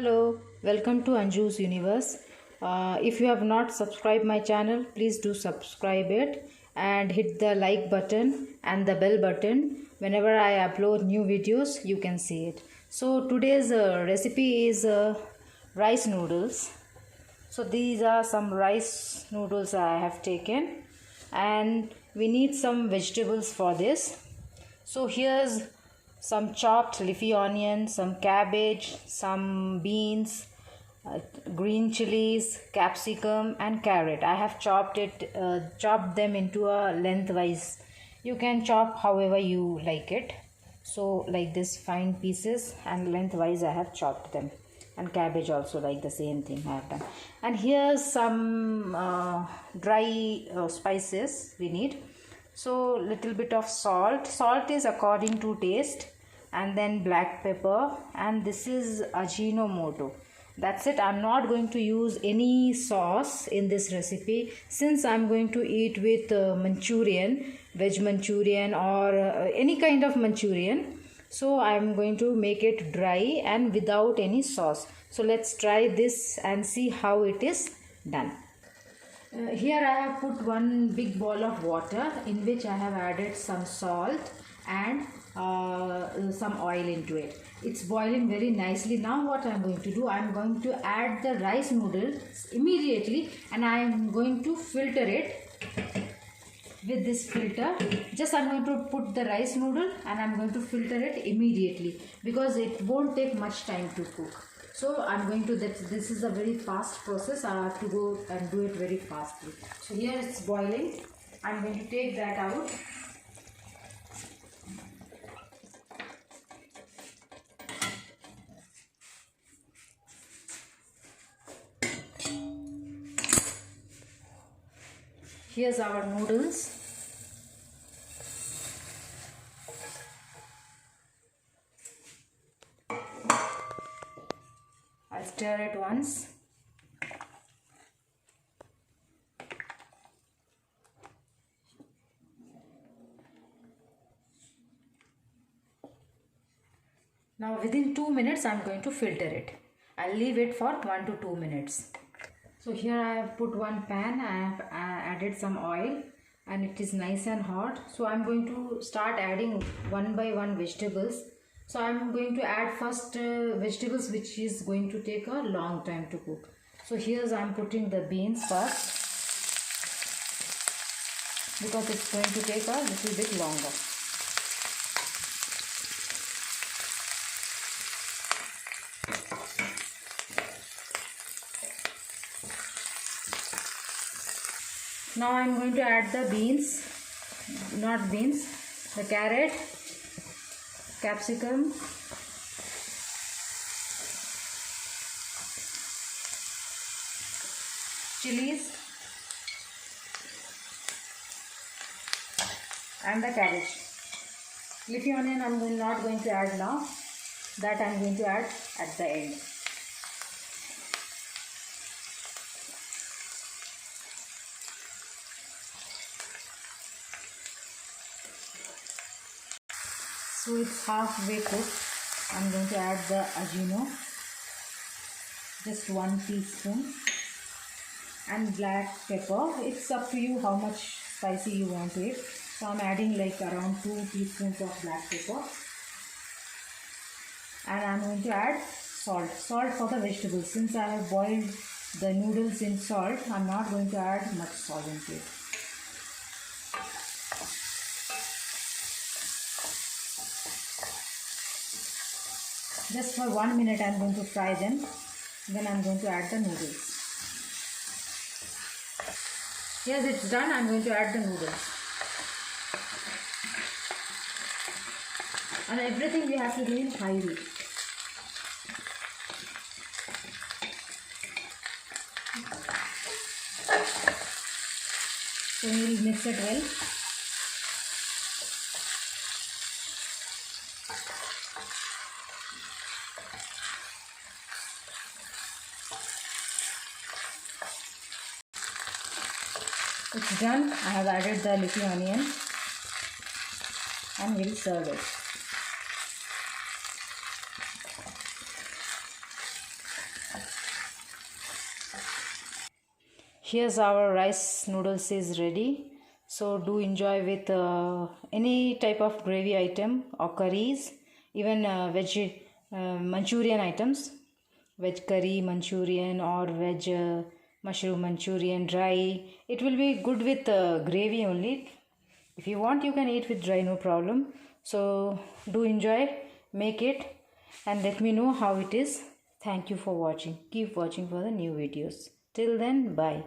Hello, welcome to Anju's Universe. If you have not subscribed my channel, please do subscribe it and hit the like button and the bell button. Whenever I upload new videos, you can see it. So today's recipe is rice noodles. So these are some rice noodles I have taken, and we need some vegetables for this. So here's some chopped leafy onion, some cabbage, some beans, green chilies, capsicum and carrot. I have chopped them into a lengthwise. You can chop however you like it. So like this fine pieces, and lengthwise I have chopped them. And cabbage also, like the same thing I have done. And here's some dry spices we need. So little bit of salt is according to taste, and then black pepper, and this is Ajinomoto. That's it. I'm not going to use any sauce in this recipe since I'm going to eat with Manchurian, veg Manchurian, or any kind of Manchurian. So I'm going to make it dry and without any sauce. So let's try this and see how it is done. Here I have put one big bowl of water in which I have added some salt and some oil into it. It's boiling very nicely. Now what I am going to do, I am going to add the rice noodles immediately, and I am going to filter it with this filter. Just I'm going to put the rice noodle and I'm going to filter it immediately because it won't take much time to cook. So I'm going to, this is a very fast process. I have to go and do it very fastly. So here it's boiling. I'm going to take that out. Here's our noodles. I'll stir it once. Now within 2 minutes I'm going to filter it. I'll leave it for 1 to 2 minutes. So here I have put one pan, I have added some oil, and it is nice and hot. So I'm going to start adding one by one vegetables. So I'm going to add first vegetables which is going to take a long time to cook. So here's I'm putting the beans first because it's going to take a little bit longer. Now I'm going to add the the carrot, capsicum, chilies and the cabbage. Leafy onion I'm not going to add now. That I'm going to add at the end. So it's halfway cooked. I'm going to add the Ajino, just 1 teaspoon, and black pepper. It's up to you how much spicy you want it. So I'm adding like around 2 teaspoons of black pepper. And I'm going to add salt for the vegetables. Since I have boiled the noodles in salt, I'm not going to add much salt into it. Just for 1 minute I'm going to fry them. Then I'm going to add the noodles. Yes, it's done. I'm going to add the noodles. And everything we have to do in high heat. So we will mix it well. It's done. I have added the leafy onion and we'll serve it. Here's our rice noodles is ready. So do enjoy with any type of gravy item or curries, even veg Manchurian items, veg curry Manchurian or veg mushroom Manchurian dry. It will be good with gravy only. If you want, you can eat with dry, no problem. So do enjoy, make it, and let me know how it is. Thank you for watching. Keep watching for the new videos. Till then, bye.